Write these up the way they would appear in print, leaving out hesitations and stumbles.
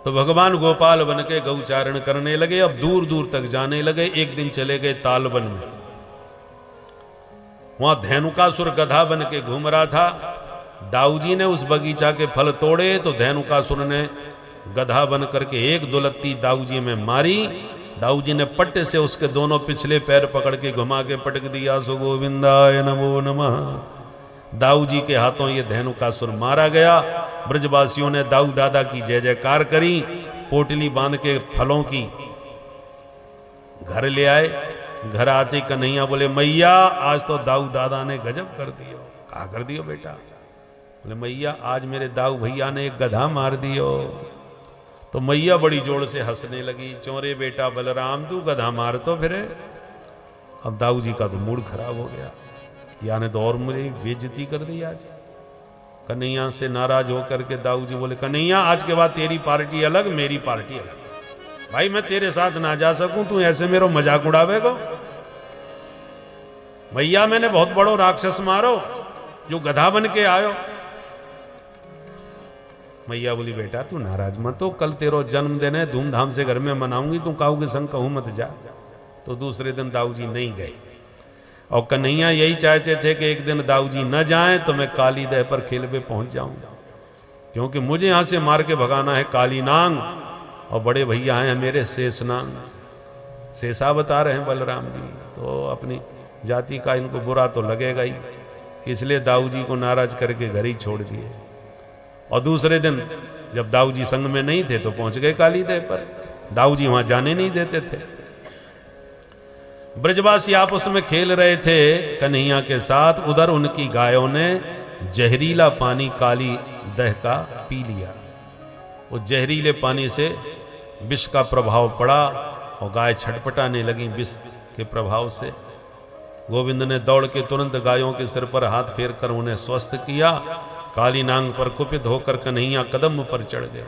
तो भगवान गोपाल बन के गौचारण करने लगे। अब दूर दूर तक जाने लगे। एक दिन चले गए तालवन में। वहां धेनुकासुर गधा बन के घूम रहा था। दाऊजी ने उस बगीचा के फल तोड़े तो धेनुकासुर ने गधा बन करके एक दुलत्ती दाऊजी में मारी। दाऊजी ने पट्टे से उसके दोनों पिछले पैर पकड़ के घुमा के पटक दिया। सो गोविंदाय नमो नमः। दाऊजी के हाथों ये धेनुकासुर मारा गया। ब्रजवासियों ने दाऊ दादा की जय जयकार करी। पोटली बांध के फलों की घर ले आए। घर आते कन्हैया बोले मैया आज तो दाऊ दादा ने गजब कर दियो। कहा कर दियो बेटा? बोले मैया आज मेरे दाऊ भैया ने एक गधा मार दियो। तो मैया बड़ी जोर से हंसने लगी। चोरे बेटा बलराम तू गधा मार तो फिरे। अब दाऊ जी का तो मूड खराब हो गया। या ने तो और मुझे बेइज्जती कर दी आज। कन्हैया से नाराज होकर के दाऊ जी बोले कन्हैया आज के बाद तेरी पार्टी अलग मेरी पार्टी अलग। भाई मैं तेरे साथ ना जा सकूं तू ऐसे मेरा मजाक उड़ावेगा। भैया मैंने बहुत बड़ो राक्षस मारो जो गधा बन के आयो। मैया बोली बेटा तू नाराज मत हो। कल तेरो जन्मदिन है धूमधाम से घर में मनाऊंगी। तू काऊ के संग कहूं मत जा। तो दूसरे दिन दाऊ जी नहीं गए। और कन्हैया यही चाहते थे कि एक दिन दाऊ जी न जाएं तो मैं काली दह पर खेल पे पहुंच जाऊं। क्योंकि मुझे यहां से मार के भगाना है काली नांग। और बड़े भैया हैं मेरे शेष नांग। शेषा बता रहे हैं बलराम जी। तो अपनी जाति का इनको बुरा तो लगेगा ही। इसलिए दाऊ जी को नाराज करके घर ही छोड़ दिए। और दूसरे दिन जब दाऊ जी संग में नहीं थे तो पहुंच गए काली दह पर। दाऊ जी वहां जाने नहीं देते थे। ब्रजवासी आपस में खेल रहे थे कन्हैया के साथ। उधर उनकी गायों ने जहरीला पानी काली दह का पी लिया। उस जहरीले पानी से विष का प्रभाव पड़ा और गाय छटपटाने लगी विष के प्रभाव से। गोविंद ने दौड़ के तुरंत गायों के सिर पर हाथ फेर कर उन्हें स्वस्थ किया। काली नांग पर कुपित होकर कन्हैया कदम पर चढ़ गए।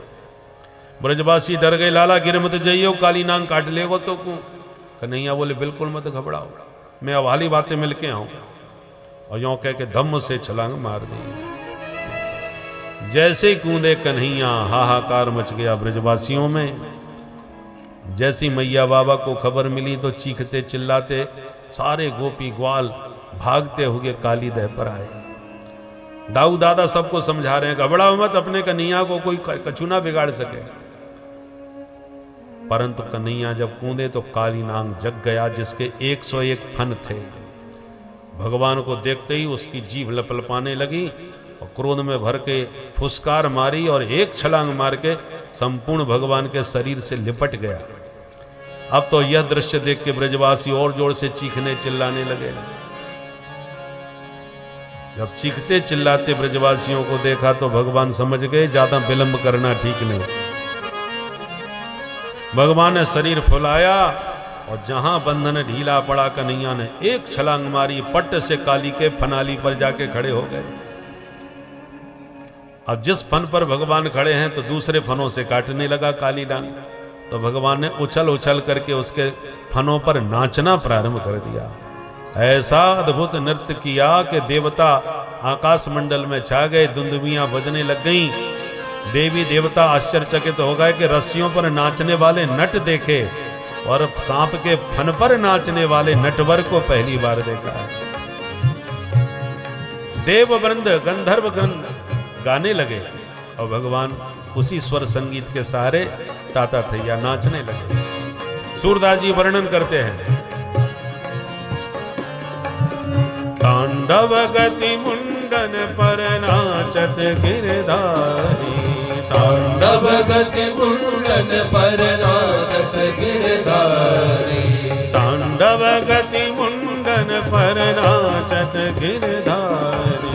ब्रजवासी डर गए। लाला गिर मत जाइयो काली नांग काट लेगो तो को। कन्हैया बोले बिल्कुल मत घबराओ मैं अब हाली बातें मिलके आऊं। और यों कह के धम्म से छलांग मार दी। जैसे ही कूदे कन्हैया हाहाकार मच गया ब्रजवासियों में। जैसी मैया बाबा को खबर मिली तो चीखते चिल्लाते सारे गोपी ग्वाल भागते हुए काली दह पर आए। दाऊ दादा सबको समझा रहे हैं घबराओ मत अपने कन्हैया को कोई कछु ना बिगाड़ सके। परंतु कन्हैया जब कूदे तो काली नांग जग गया जिसके 101 फन थे। भगवान को देखते ही उसकी जीभ लपलपाने लगी और क्रोध में भर के फुसकार मारी और एक छलांग मार के संपूर्ण भगवान के शरीर से लिपट गया। अब तो यह दृश्य देख के ब्रजवासी और जोर से चीखने चिल्लाने लगे। जब चीखते चिल्लाते ब्रजवासियों को देखा तो भगवान समझ गए ज्यादा विलंब करना ठीक नहीं। भगवान ने शरीर फुलाया और जहां बंधन ढीला पड़ा कन्हैया ने एक छलांग मारी। पट्ट से काली के फनाली पर जाके खड़े हो गए। अब जिस फन पर भगवान खड़े हैं तो दूसरे फनों से काटने लगा काली नांग। तो भगवान ने उछल उछल करके उसके फनों पर नाचना प्रारंभ कर दिया। ऐसा अद्भुत नृत्य किया कि देवता आकाश मंडल में छा गए। दुंदुबियां बजने लग गईं। देवी देवता आश्चर्यचकित हो गए कि रस्सियों पर नाचने वाले नट देखे और सांप के फन पर नाचने वाले नटवर को पहली बार देखा है। देव वृंद गंधर्व वृंद गाने लगे और भगवान उसी स्वर संगीत के सहारे ताता थैया नाचने लगे। सूरदास जी वर्णन करते हैं तांडव गति मुंडन पर नाचत गिरधारी। तांडव गति मुंडन पर नाचत गिरधारी। तांडव गति मुंडन पर नाचत गिरधारी।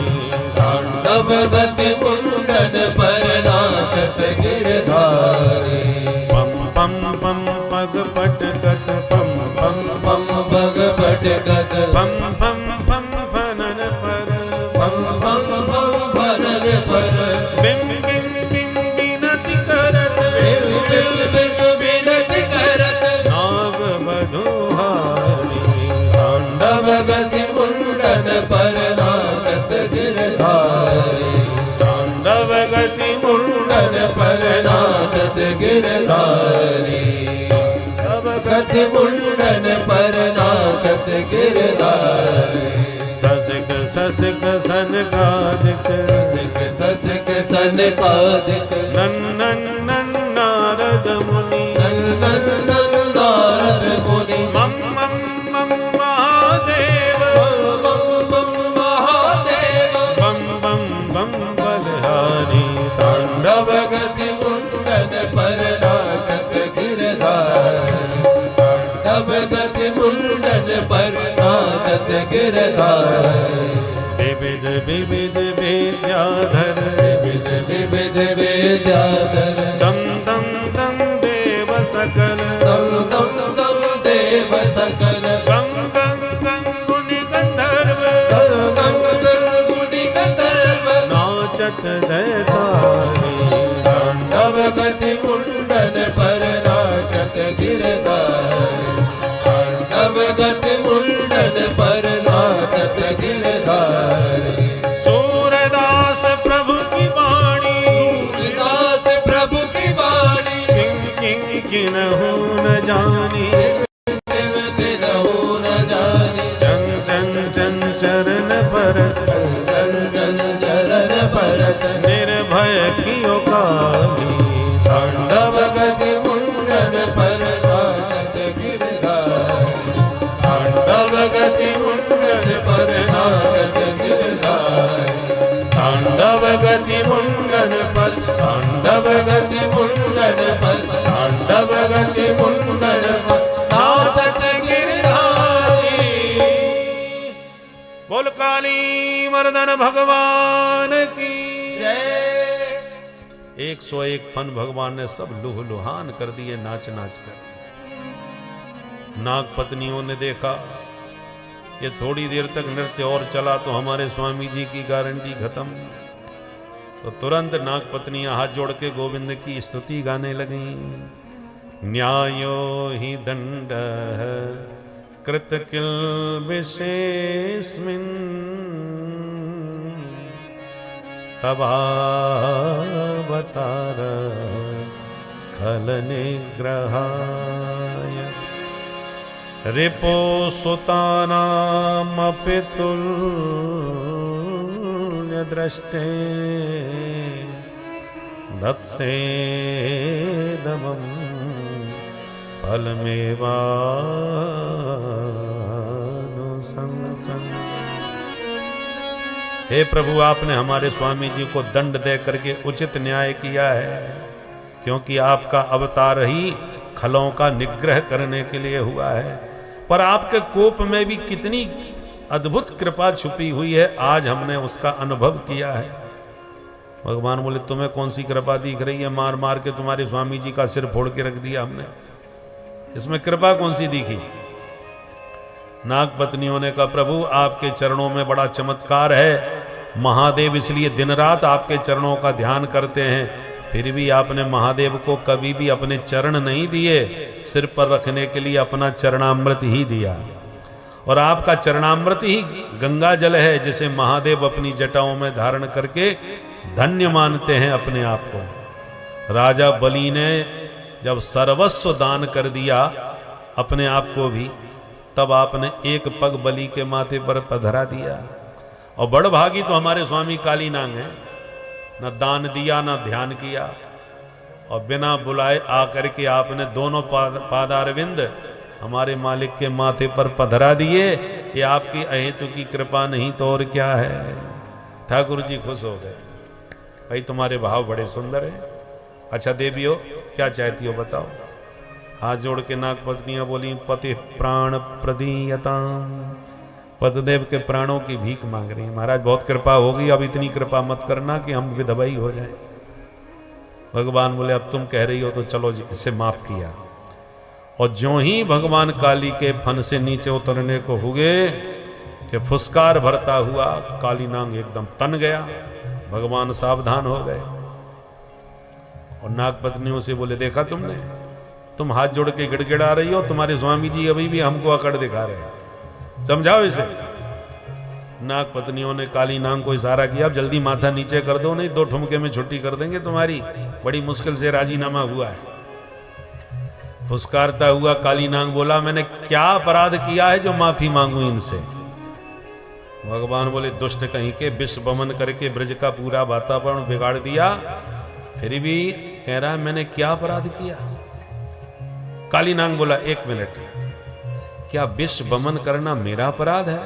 तांडव गति मुंडन पर नाचत गिरधारी। पम पम पम पग पटकत पम पम पम पग पटकत पम पम पम फनन पर पम पम पम फनन पर। बिम बिम बिम बिनति करत बिम बिम बिम बिनति करत नाग मधुहारी। तांडव गति मुंडन पर नाचत गिरधारी। तांडव गति मुंडन पर नाचत नाचत गिरधारी तब गति मुंडन पर नाचत गिरधारी ससिक ससिक सनकादिक ससिक ससिक सनकादिक नन्नन नारद मुनि नंदन नारद मुनि मम मम मम महादेव बम बम महादेव बम बम बम बलहारी तांडव गति मुंडन पर नाचत गिरधारी तांडव गति मुंडन पर नाचत गिरधारी विविध विविध विद्याधर विविध विविध विद्याधर दम दम दम देव सकल दम दम दम देव सकल गंग गंग गंग मुनि गंधर्व गम गम गम गुनि गंधर्व नाचत दैतारी तांडव गति मुंडन पर नाचत गिरधारी तांडव गति मुंडन पर नाचत गिरधारी सूरदास प्रभु की वाणी सूरदास प्रभु की वाणी किंग किंग किन्हु न जानी देव तिनहु न जानी चन चन चन चरण भरत चल चल चरण भरत निर्भय कियो कामी तांडव गति मुंडन पर नाचत गिरधारी तांडव गति मुंडन पर नाचत गिरधारी तांडव गति मुंडन पर तांडव गति मुंडन पर तांडव गति मुंडन पर नाचत गिरधारी बोल काली मर्दन भगवान की जय 101 फन भगवान ने सब लुह लुहान कर दिए नाच नाच कर। नाग पत्नियों ने देखा ये थोड़ी देर तक नृत्य और चला तो हमारे स्वामी जी की गारंटी खत्म, तो तुरंत नाग पत्नियां हाथ जोड़ के गोविंद की स्तुति गाने लगी। न्यायो ही दंड कृत किल विशेषमिन् तबावतार खल निग्रहाय रिपो सुतानामपि तुल्य दृष्टे दत्सेदमं फलमेवानुशंसन। हे प्रभु, आपने हमारे स्वामी जी को दंड दे करके उचित न्याय किया है, क्योंकि आपका अवतार ही खलों का निग्रह करने के लिए हुआ है। पर आपके कोप में भी कितनी अद्भुत कृपा छुपी हुई है, आज हमने उसका अनुभव किया है। भगवान बोले, तुम्हें कौन सी कृपा दिख रही है? मार मार के तुम्हारे स्वामी जी का सिर फोड़ के रख दिया हमने, इसमें कृपा कौन सी दिखी? नाग पत्नियों ने कहा, प्रभु आपके चरणों में बड़ा चमत्कार है, महादेव इसलिए दिन रात आपके चरणों का ध्यान करते हैं, फिर भी आपने महादेव को कभी भी अपने चरण नहीं दिए, सिर पर रखने के लिए अपना चरणामृत ही दिया। और आपका चरणामृत ही गंगा जल है, जिसे महादेव अपनी जटाओं में धारण करके धन्य मानते हैं अपने आप को। राजा बलि ने जब सर्वस्व दान कर दिया अपने आप को भी, तब आपने एक पग बलि के माथे पर पधरा दिया। और बड़भागी तो हमारे स्वामी काली नाग हैं, न दान दिया न ध्यान किया, और बिना बुलाए आकर के आपने दोनों पादारविंद हमारे मालिक के माथे पर पधरा दिए। ये आपकी अहेतु की कृपा नहीं तो और क्या है। ठाकुर जी खुश हो गए, भाई तुम्हारे भाव बड़े सुंदर हैं। अच्छा देवियो, क्या चाहती हो बताओ? हाथ जोड़ के नाग पत्नियां बोली, पति प्राण प्रदीयताम, पतिदेव के प्राणों की भीख मांग रही। महाराज बहुत कृपा होगी, अब इतनी कृपा मत करना कि हम विधवाई हो जाए। भगवान बोले, अब तुम कह रही हो तो चलो जी, इसे माफ किया। और ज्यों ही भगवान काली के फन से नीचे उतरने को हुए कि फुसकार भरता हुआ काली नाग एकदम तन गया। भगवान सावधान हो गए और नाग पत्नियों से बोले, देखा तुमने, तुम हाथ जोड़ के गिड़गिड़ा रही हो, तुम्हारे स्वामी जी अभी भी हमको अकड़ दिखा रहे हैं, समझाओ इसे। नाग पत्नियों ने काली नाग को इशारा किया, अब जल्दी माथा नीचे कर दो, नहीं 2 ठुमके में छुट्टी कर देंगे तुम्हारी, बड़ी मुश्किल से राजीनामा हुआ है। फुसकारता हुआ काली नाग बोला, मैंने क्या अपराध किया है जो माफी मांगू इनसे। भगवान बोले, दुष्ट कहीं के, विष बमन करके ब्रज का पूरा वातावरण बिगाड़ दिया, फिर भी कह रहा है मैंने क्या अपराध किया। काली नाग बोला, एक मिनट, क्या विष बमन करना मेरा अपराध है?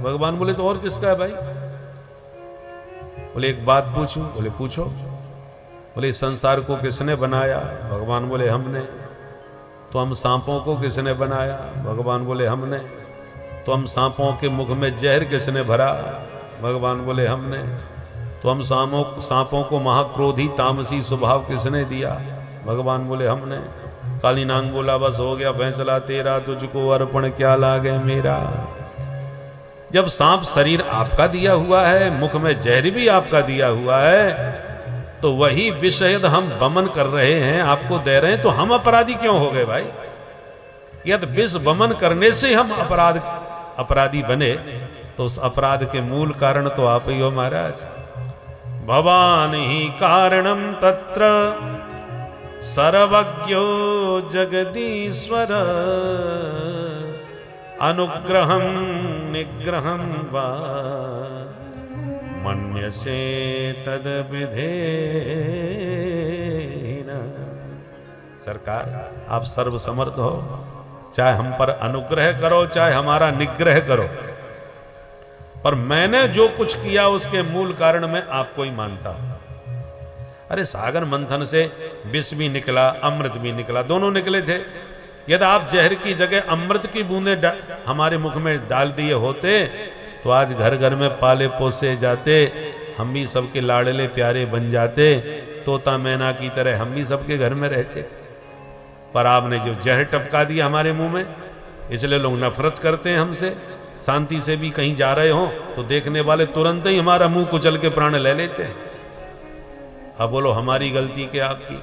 भगवान बोले, तो और किसका है भाई? बोले, एक बात पूछूं? बोले, पूछो। बोले, संसार को किसने बनाया? भगवान बोले, हमने। तो हम सांपों को किसने बनाया? भगवान बोले, हमने। तो हम सांपों के मुख में जहर किसने भरा? भगवान बोले, हमने। तो हम सांपों को महाक्रोधी तामसी स्वभाव किसने दिया? भगवान बोले, हमने। काली नाग बोला, बस हो गया फैसला तेरा, तुझको अर्पण क्या लागे मेरा। जब सांप शरीर आपका दिया हुआ है, मुख में जहर भी आपका दिया हुआ है, तो वही विष यदि हम बमन कर रहे हैं, आपको दे रहे हैं, तो हम अपराधी क्यों हो गए भाई? यदि विष बमन करने से हम अपराधी बने, तो उस अपराध के मूल कारण तो आप ही हो महाराज। भवान ही कारणम तत्र सर्वज्ञो जगदीश्वर, अनुग्रहं निग्रहं वा मन्यसे तद विधेन। सरकार, आप सर्वसमर्थ हो, चाहे हम पर अनुग्रह करो, चाहे हमारा निग्रह करो, पर मैंने जो कुछ किया उसके मूल कारण मैं आपको ही मानता हूं। अरे सागर मंथन से विष भी निकला, अमृत भी निकला, दोनों निकले थे। यदि आप जहर की जगह अमृत की बूंदें हमारे मुख में डाल दिए होते, तो आज घर घर में पाले पोसे जाते, हम भी सबके लाडले प्यारे बन जाते, तोता मैना की तरह हम भी सबके घर में रहते। पर आपने जो जहर टपका दिया हमारे मुंह में, इसलिए लोग नफरत करते हैं हमसे। शांति से भी कहीं जा रहे हो तो देखने वाले तुरंत ही हमारा मुंह कुचल के प्राण ले लेते हैं। अब बोलो हमारी गलती क्या आपकी?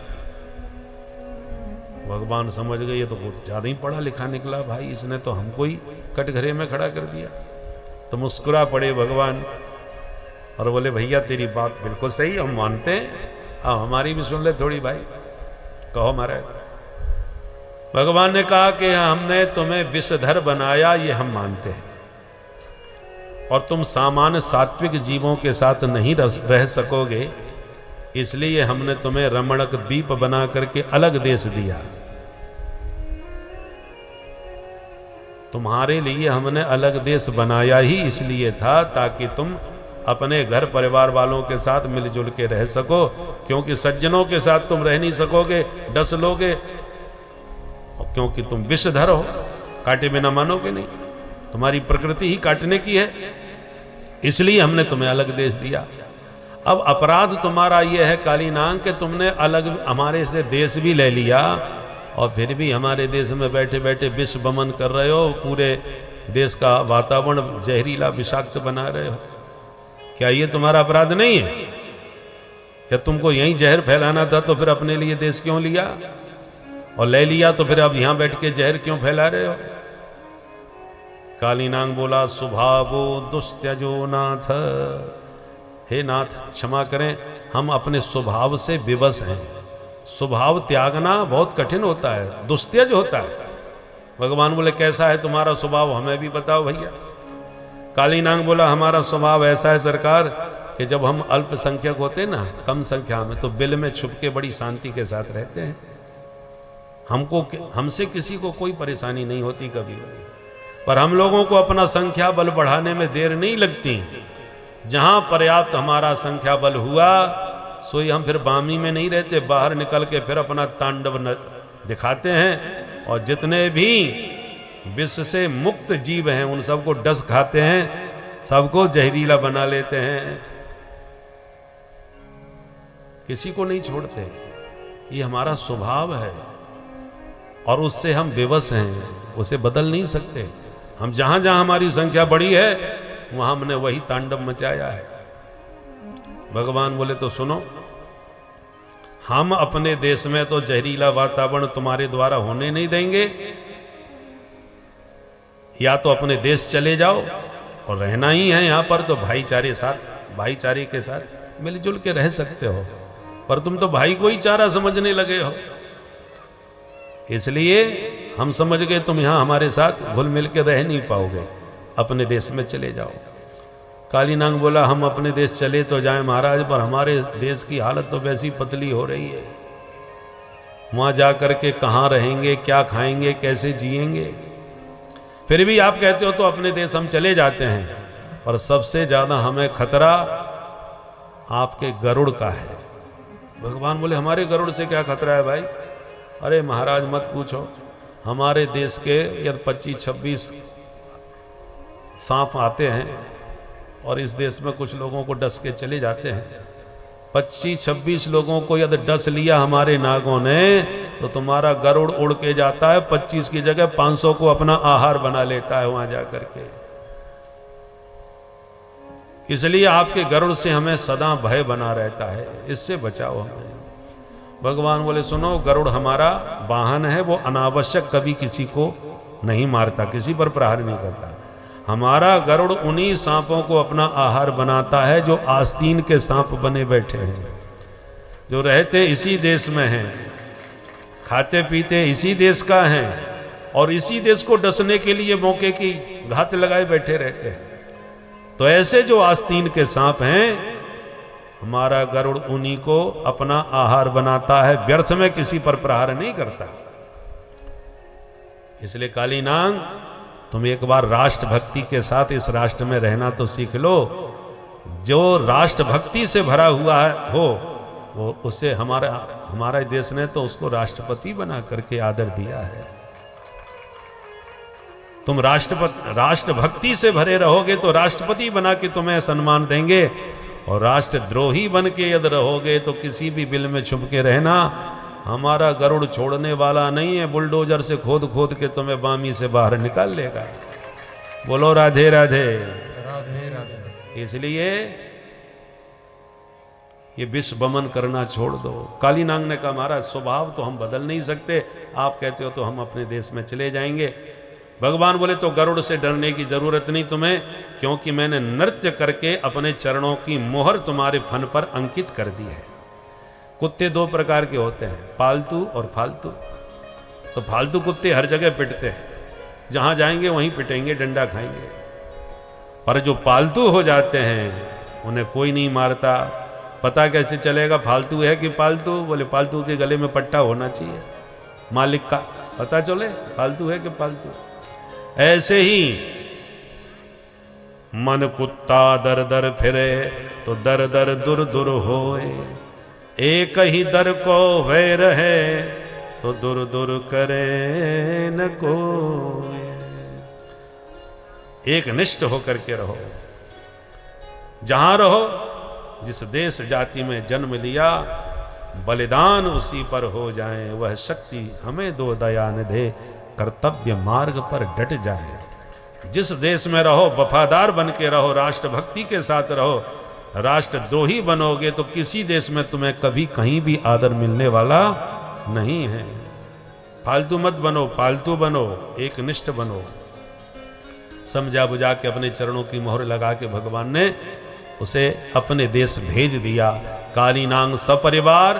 भगवान समझ गए ये तो बहुत ज्यादा ही पढ़ा लिखा निकला भाई, इसने तो हमको ही कटघरे में खड़ा कर दिया। तो मुस्कुरा पड़े भगवान और बोले, भैया तेरी बात बिल्कुल सही, हम मानते हैं, अब हमारी भी सुन ले थोड़ी भाई, कहो महाराज। भगवान ने कहा कि हमने तुम्हें विषधर बनाया, ये हम मानते हैं, और तुम सामान्य सात्विक जीवों के साथ नहीं रह सकोगे, इसलिए हमने तुम्हें रमणक द्वीप बना करके अलग देश दिया। तुम्हारे लिए हमने अलग देश बनाया ही इसलिए था ताकि तुम अपने घर परिवार वालों के साथ मिलजुल के रह सको, क्योंकि सज्जनों के साथ तुम रह नहीं सकोगे, डस लोगे, और क्योंकि तुम विषधर हो, काटे बिना मानोगे नहीं, तुम्हारी प्रकृति ही काटने की है, इसलिए हमने तुम्हें अलग देश दिया। अब अपराध तुम्हारा यह है काली नाग कि तुमने अलग हमारे से देश भी ले लिया, और फिर भी हमारे देश में बैठे बैठे विष बमन कर रहे हो, पूरे देश का वातावरण जहरीला विषाक्त बना रहे हो। क्या ये तुम्हारा अपराध नहीं है? या तुमको यहीं जहर फैलाना था तो फिर अपने लिए देश क्यों लिया, और ले लिया तो फिर अब यहां बैठ के जहर क्यों फैला रहे हो? काली नाग बोला, सुभावो दुस्त्यजो नाथ, हे नाथ क्षमा करें, हम अपने स्वभाव से विवश हैं। स्वभाव त्यागना बहुत कठिन होता है, दुस्त्यज होता है। भगवान बोले, कैसा है तुम्हारा स्वभाव, हमें भी बताओ भैया। काली नाग बोला, हमारा स्वभाव ऐसा है सरकार कि जब हम अल्पसंख्यक होते ना, कम संख्या में, तो बिल में छुप के बड़ी शांति के साथ रहते हैं। हमसे किसी को कोई परेशानी नहीं होती कभी, पर हम लोगों को अपना संख्या बल बढ़ाने में देर नहीं लगती। जहां पर्याप्त हमारा संख्या बल हुआ, सोई हम फिर बामी में नहीं रहते, बाहर निकल के फिर अपना तांडव दिखाते हैं, और जितने भी विष से मुक्त जीव हैं उन सबको डस खाते हैं, सबको जहरीला बना लेते हैं, किसी को नहीं छोड़ते। ये हमारा स्वभाव है और उससे हम विवश हैं, उसे बदल नहीं सकते। हम जहां जहां हमारी संख्या बढ़ी है वहां हमने वही तांडव मचाया है। भगवान बोले, तो सुनो, हम अपने देश में तो जहरीला वातावरण तुम्हारे द्वारा होने नहीं देंगे, या तो अपने देश चले जाओ, और रहना ही है यहां पर तो भाईचारे के साथ मिलजुल के रह सकते हो, पर तुम तो भाई को ही चारा समझने लगे हो। इसलिए हम समझ गए तुम यहां हमारे साथ घुल मिल के रह नहीं पाओगे, अपने देश में चले जाओ। काली नांग बोला हम अपने देश चले तो जाएं महाराज, पर हमारे देश की हालत तो वैसी पतली हो रही है, वहां जाकर के कहां रहेंगे, क्या खाएंगे, कैसे जिएंगे। फिर भी आप कहते हो तो अपने देश हम चले जाते हैं, पर सबसे ज्यादा हमें खतरा आपके गरुड़ का है। भगवान बोले हमारे गरुड़ से क्या खतरा है भाई? अरे महाराज मत पूछो, हमारे देश के यदि 25-26 सांप आते हैं और इस देश में कुछ लोगों को डस के चले जाते हैं। 25-26 लोगों को यदि डस लिया हमारे नागों ने तो तुम्हारा गरुड़ उड़ के जाता है, 25 की जगह 500 को अपना आहार बना लेता है वहां जाकर के। इसलिए आपके गरुड़ से हमें सदा भय बना रहता है, इससे बचाओ हमें। भगवान बोले सुनो, गरुड़ हमारा वाहन है, वो अनावश्यक कभी किसी को नहीं मारता, किसी पर प्रहार नहीं करता। हमारा गरुड़ उन्हीं सांपों को अपना आहार बनाता है जो आस्तीन के सांप बने बैठे हैं, जो रहते इसी देश में हैं, खाते पीते इसी देश का हैं, और इसी देश को डसने के लिए मौके की घात लगाए बैठे रहते हैं। तो ऐसे जो आस्तीन के सांप हैं, हमारा गरुड़ उन्हीं को अपना आहार बनाता है, व्यर्थ में किसी पर प्रहार नहीं करता। इसलिए काली नांग तुम एक बार राष्ट्रभक्ति के साथ इस राष्ट्र में रहना तो सीख लो। जो राष्ट्रभक्ति से भरा हुआ हो वो उसे हमारा देश ने तो उसको राष्ट्रपति बना करके आदर दिया है। तुम राष्ट्रभक्ति से भरे रहोगे तो राष्ट्रपति बना के तुम्हें सम्मान देंगे, और राष्ट्रद्रोही बन के यदि रहोगे तो किसी भी बिल में छुप के रहना। हमारा गरुड़ छोड़ने वाला नहीं है, बुलडोजर से खोद खोद के तुम्हें बामी से बाहर निकाल लेगा। बोलो राधे राधे। राधे राधे। इसलिए ये विश्व बमन करना छोड़ दो। काली नांग ने कहा महाराज स्वभाव तो हम बदल नहीं सकते, आप कहते हो तो हम अपने देश में चले जाएंगे। भगवान बोले तो गरुड़ से डरने की जरूरत नहीं तुम्हें, क्योंकि मैंने नृत्य करके अपने चरणों की मोहर तुम्हारे फन पर अंकित कर दी है। कुत्ते दो प्रकार के होते हैं, पालतू और फालतू। तो फालतू कुत्ते हर जगह पिटते हैं, जहां जाएंगे वहीं पिटेंगे, डंडा खाएंगे। पर जो पालतू हो जाते हैं उन्हें कोई नहीं मारता। पता कैसे चलेगा फालतू है कि पालतू? बोले पालतू के गले में पट्टा होना चाहिए मालिक का, पता चले फालतू है कि पालतू। ऐसे ही मन कुत्ता दर दर फिरे तो दर दर दुर दुर होए, एक ही दर को वैर है तो दुर दुर करे न कोई। एक निष्ठ होकर के रहो, जहां रहो, जिस देश जाति में जन्म लिया, बलिदान उसी पर हो जाए। वह शक्ति हमें दो दया निधे, कर्तव्य मार्ग पर डट जाए। जिस देश में रहो वफादार बन के रहो, राष्ट्रभक्ति के साथ रहो। राष्ट्रद्रोही बनोगे तो किसी देश में तुम्हें कभी कहीं भी आदर मिलने वाला नहीं है। फालतू मत बनो, पालतू बनो, एक निष्ठ बनो। समझा बुझा के अपने चरणों की मोहर लगा के भगवान ने उसे अपने देश भेज दिया। काली नांग सपरिवार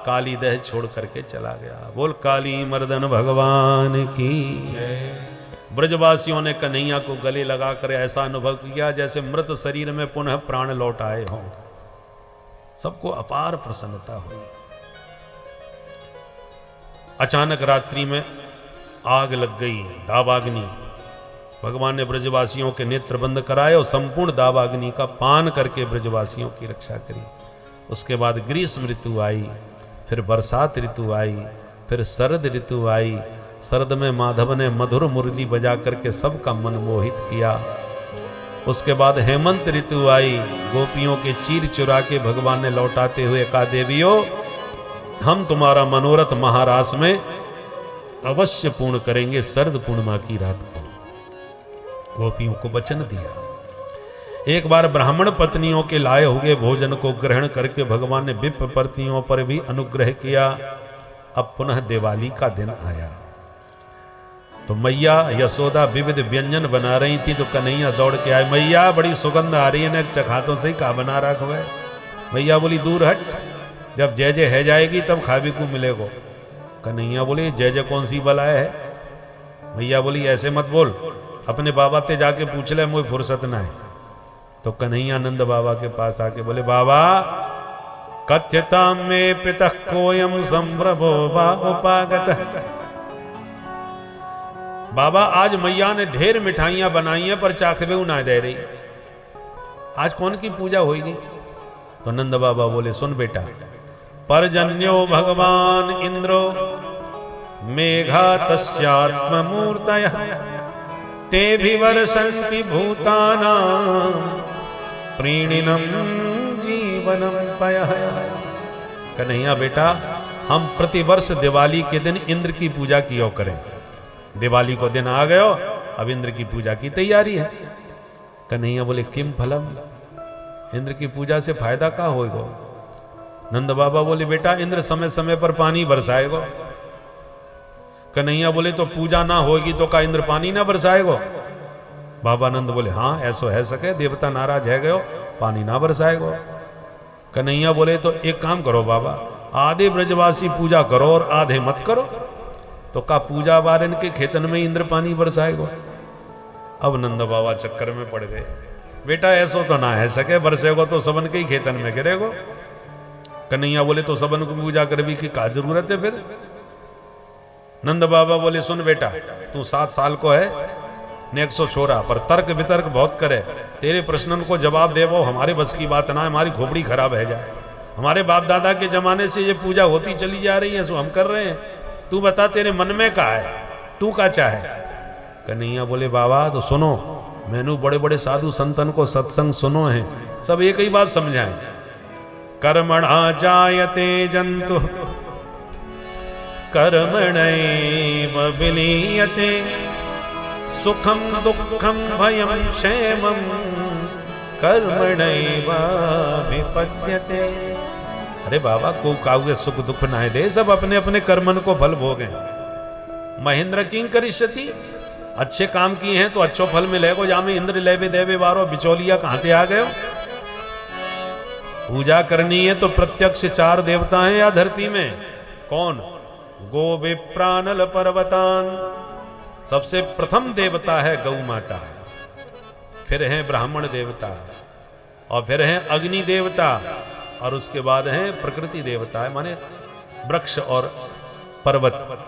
काली दह छोड़ करके चला गया। बोल काली मर्दन भगवान की जय। ब्रजवासियों ने कन्हैया को गले लगाकर ऐसा अनुभव किया जैसे मृत शरीर में पुनः प्राण लौट आए हों। सबको अपार प्रसन्नता हुई। अचानक रात्रि में आग लग गई, दावाग्नि। भगवान ने ब्रजवासियों के नेत्र बंद कराए और संपूर्ण दावाग्नि का पान करके ब्रजवासियों की रक्षा करी। उसके बाद ग्रीष्म ऋतु आई, फिर बरसात ऋतु आई, फिर शरद ऋतु आई। शरद में माधव ने मधुर मुरली बजा करके सबका मन मोहित किया। उसके बाद हेमंत ऋतु आई, गोपियों के चीर चुरा के भगवान ने लौटाते हुए कहा देवियों हम तुम्हारा मनोरथ महारास में अवश्य पूर्ण करेंगे शरद पूर्णिमा की रात को। गोपियों को वचन दिया। एक बार ब्राह्मण पत्नियों के लाए हुए भोजन को ग्रहण करके भगवान ने विप्र पत्नियों पर भी अनुग्रह किया। अब पुनः दिवाली का दिन आया तो मैया यशोदा विविध व्यंजन बना रही थी तो कन्हैया दौड़ के आए, मैया बड़ी सुगंध आ रही है ना, चखातों से ही का बना रखा है। मैया बोली दूर हट, जब जय जय है जाएगी तब खाबी को मिलेगो। कन्हैया बोले जय जय कौन सी बलाए है? भैया बोली ऐसे मत बोल, अपने बाबा ते जाके पूछ ले, मुझे फुर्सत ना है। तो कन्हैया नंद बाबा के पास आके बोले बाबा कथ्यता में पिता कोयम संभ्रभो उपागत। बाबा आज मैया ने ढेर मिठाइयां बनाई हैं पर चाखबे ना दे रही, आज कौन की पूजा होगी? तो नंद बाबा बोले सुन बेटा, परजन्यो भगवान इंद्रो मेघा तस्यात्म मूर्तयः ते विवर्षन्ति भूतानां प्रीणिनं जीवनं पयः। कन्हैया बेटा हम प्रतिवर्ष दिवाली के दिन इंद्र की पूजा किया करें। दिवाली को दिन आ गयो, अब इंद्र की पूजा की तैयारी है। कन्हैया बोले किम फलम, इंद्र की पूजा से फायदा क्या होगा? नंद बाबा बोले बेटा इंद्र समय समय पर पानी बरसाएगा। कन्हैया बोले तो पूजा ना होगी तो का इंद्र पानी ना बरसाएगा? बाबा नंद बोले हाँ ऐसो है सके, देवता नाराज है गयो, पानी ना बरसाएगा। कन्हैया बोले तो एक काम करो बाबा, आधे ब्रजवासी पूजा करो और आधे मत करो, तो का पूजा वारन के खेतन में इंद्र पानी बरसाएगा। अब नंद बाबा चक्कर में पड़ गए, बेटा ऐसो तो ना है सके, बरसेगो तो सबन के ही खेतन में गिरेगो। कन्हैया बोले तो सबन को पूजा करने की क्या जरूरत है फिर? नंद बाबा बोले सुन बेटा तू 7 साल को है, नेक सो छोरा, पर तर्क वितर्क बहुत करे, तेरे प्रश्नों को जवाब दे वो हमारे बस की बात ना है, हमारी खोपड़ी खराब है जाए। हमारे बाप दादा के जमाने से ये पूजा होती चली जा रही है, सो हम कर रहे हैं, तू बता तेरे मन में क्या है, तू क्या चाहे? कन्हैया बोले बाबा तो सुनो, मैंने बड़े बड़े साधु संतन को सत्संग सुनो है, सब एक ही बात समझाएं। कर्मणा जायते जंतु कर्मणैव विलीयते सुखम दुखम भयम क्षेमम कर्मणैव विपद्यते। अरे बाबा को काउगे सुख दुख ना दे, सब अपने अपने कर्मन को फल भोगे। महेंद्र किंग करिष्यति, अच्छे काम किए हैं तो अच्छो फल मिलेगा। जहां में इंद्र लेवे देवे वारो बिचौलिया कहां से आ गए? पूजा करनी है तो प्रत्यक्ष 4 देवता हैं या धरती में, कौन? गो विप्रानल पर्वतान, सबसे प्रथम देवता है गौ माता, फिर है ब्राह्मण देवता, और फिर है अग्नि देवता, और उसके बाद है प्रकृति देवता है, माने वृक्ष और पर्वत,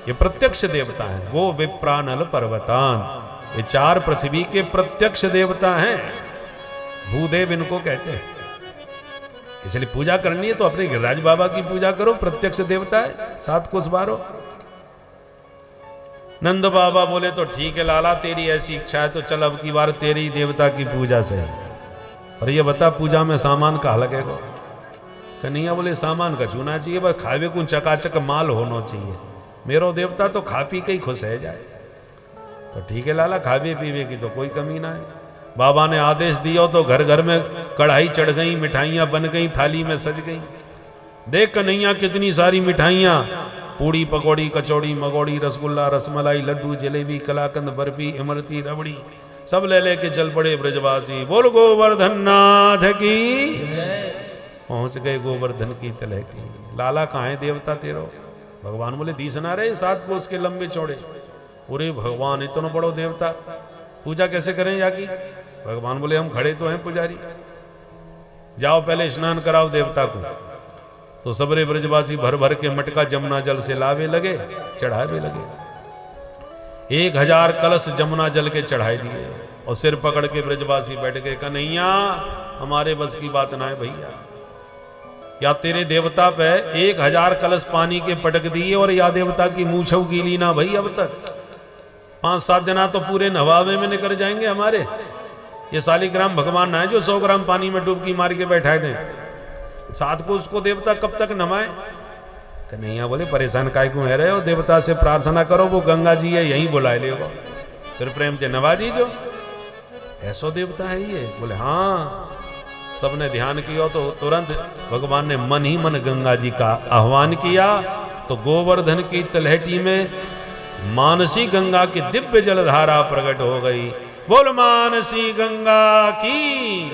ये प्रत्यक्ष देवता हैं। गो विप्रानल पर्वतान, ये 4 पृथ्वी के प्रत्यक्ष देवता हैं, भूदेव इनको कहते हैं। इसलिए पूजा करनी है तो अपने गिरिराज बाबा की पूजा करो, प्रत्यक्ष देवता है, 7 कोस बारो। नंद बाबा बोले तो ठीक है लाला, तेरी ऐसी इच्छा है तो चल अब की बार तेरी देवता की पूजा से। और ये बता पूजा में सामान कहाँ लगेगा? कन्हैया बोले सामान का चूना चाहिए, बस खावे को चकाचक माल होना चाहिए, मेरो देवता तो खा पी के ही खुश है जाए। तो ठीक है लाला, खावे पीवे की तो कोई कमी ना है। बाबा ने आदेश दिया तो घर घर में कढ़ाई चढ़ गई, मिठाइयां बन गई, थाली में सज गई। देख कन्हैया कितनी सारी मिठाइयां, पूड़ी पकौड़ी कचौड़ी मगौड़ी रसगुल्ला रसमलाई लड्डू जलेबी कलाकंद बर्फी इमरती रबड़ी, सब ले लेके चल पड़े ब्रजवासी। बोल गोवर्धन नाथ की। पहुंच गए गोवर्धन की तलहटी। लाला कहाँ है देवता तेरो? भगवान बोले दीसना रहे 7 कोस के लंबे चौड़े। पूरे भगवान इतना बड़ो देवता, पूजा कैसे करें जाकी? भगवान बोले हम खड़े तो हैं पुजारी, जाओ पहले स्नान कराओ देवता को। तो सबरे ब्रजवासी भर भर के मटका जमुना जल से लावे लगे, चढ़ावे लगे। 1000 कलश जमुना जल के चढ़ाए दिए और सिर पकड़ के ब्रजवासी बैठ गए। कन्हैया हमारे बस की बात ना है भैया, या तेरे देवता पे 1000 कलश पानी के पटक दिए और या देवता की मूछौ गीली ना भई। अब तक 5-7 जना तो पूरे नवावे में निकल जाएंगे हमारे। ये शालिग्राम भगवान ना है जो 100 ग्राम पानी में डुबकी मार के बैठाए दें। 7 को उसको देवता कब तक नवाए? कन्हैया बोले परेशान काय क्यों है रहे हो, देवता से प्रार्थना करो, वो गंगा जी है यहीं बुलाए ले, फिर प्रेम से नवा दीजो। ऐसो देवता है ये? बोले हाँ। सबने ध्यान किया तो तुरंत भगवान ने मन ही मन गंगा जी का आह्वान किया। तो गोवर्धन की तलहटी में मानसी गंगा की दिव्य जलधारा प्रकट हो गई। बोल मानसी गंगा की।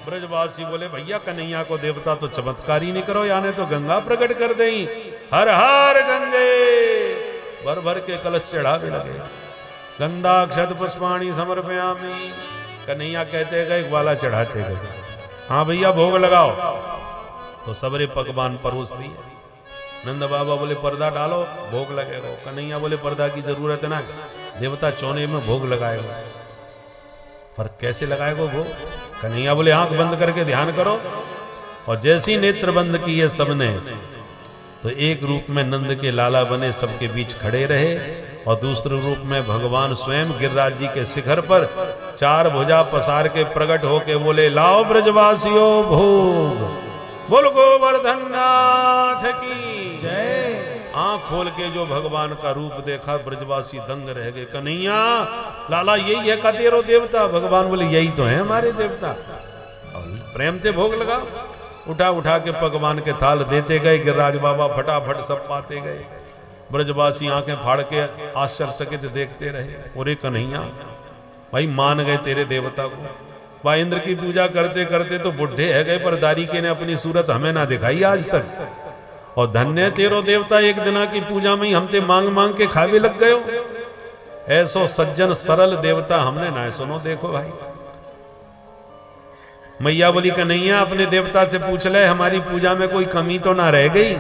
ब्रजवासी बोले भैया कन्हैया को देवता तो चमत्कार ही नहीं करो, याने तो गंगा प्रकट कर दें। हर हर गंगे भर भर के कलश चढ़ा भी लगे। गंदा क्षत पुष्पाणी समर्पयामि। कन्हैया कहते गए, ग्वाला चढ़ाते गए। हाँ भैया भोग लगाओ। तो सबरे पकवान परोस दिए। नंद बाबा बोले पर्दा डालो, भोग लगेगा। कन्हैया बोले पर्दा की जरूरत ना, देवता चौने में भोग लगाएगा। पर कैसे लगाएगा भोग? कन्हैया बोले आंख बंद करके ध्यान करो। और जैसी नेत्र बंद किए सबने, तो एक रूप में नंद के लाला बने सबके बीच खड़े रहे, और दूसरे रूप में भगवान स्वयं गिरिराज जी के शिखर पर चार भुजा पसार के प्रकट होके बोले लाओ ब्रजवासियों भोग। बोल गोवर्धन नाथ की जय। आंख खोल के जो भगवान का रूप देखा, ब्रजवासी दंग रह गए। कन्हैया लाला यही है का तेरो देवता? भगवान बोले यही तो है हमारे देवता। और प्रेम से भोग लगा। उठा उठा के भगवान के थाल देते गए। गिरिराज बाबा फटाफट सब पाते गए। ब्रजवासी आंखें फाड़ के आश्चर्यचकित देखते रहे। अरे कन्हैया भाई मान गए तेरे देवता को। वह इंद्र की पूजा करते करते तो बुढ़े है गए, पर दारिके ने अपनी सूरत हमें ना दिखाई आज तक। और धन्य तेरो देवता, एक दिना की पूजा में ही हमते मांग मांग के खावे लग गयो। ऐसो सज्जन सरल देवता हमने ना सुनो। देखो भाई, मैया बोली कन्हैया अपने देवता से पूछ ले हमारी पूजा में कोई कमी तो ना रह गई।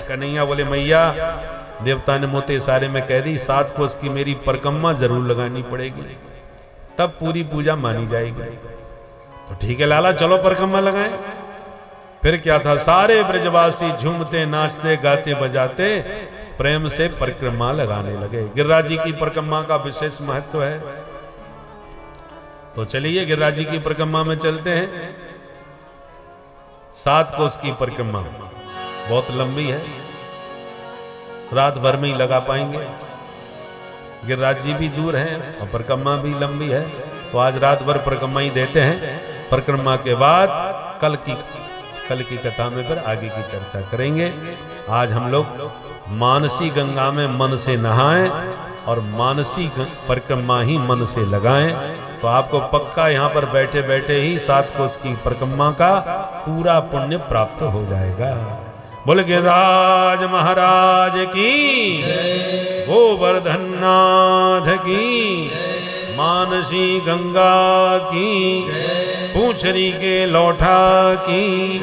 कन्हैया बोले मैया देवता ने मोते इशारे में कह दी 7 कोस की मेरी परिक्रमा जरूर लगानी पड़ेगी, तब पूरी पूजा मानी जाएगी। तो ठीक है लाला चलो परिक्रमा लगाएं। फिर क्या था, सारे ब्रजवासी झूमते नाचते गाते बजाते प्रेम से परिक्रमा लगाने लगे। गिरिराज जी की परिक्रमा का विशेष महत्व है। तो चलिए गिरिराज जी की परिक्रमा में चलते हैं। 7 कोस की परिक्रमा बहुत लंबी है, रात भर में ही लगा पाएंगे। गिरिराज जी भी दूर हैं और परिक्रमा भी लंबी है, तो आज रात भर परिक्रमा ही देते हैं। परिक्रमा के बाद कल की कथा में फिर आगे की चर्चा करेंगे। आज हम लोग मानसी गंगा में मन से नहाएं और मानसी परिक्रमा ही मन से लगाएं, तो आपको पक्का यहाँ पर बैठे बैठे ही 7 कोस की परिक्रमा का पूरा पुण्य प्राप्त हो जाएगा। बोल गिरिराज महाराज की, गोवर्धन नाथ की, मानसी गंगा की, पूछरी के लौठा की।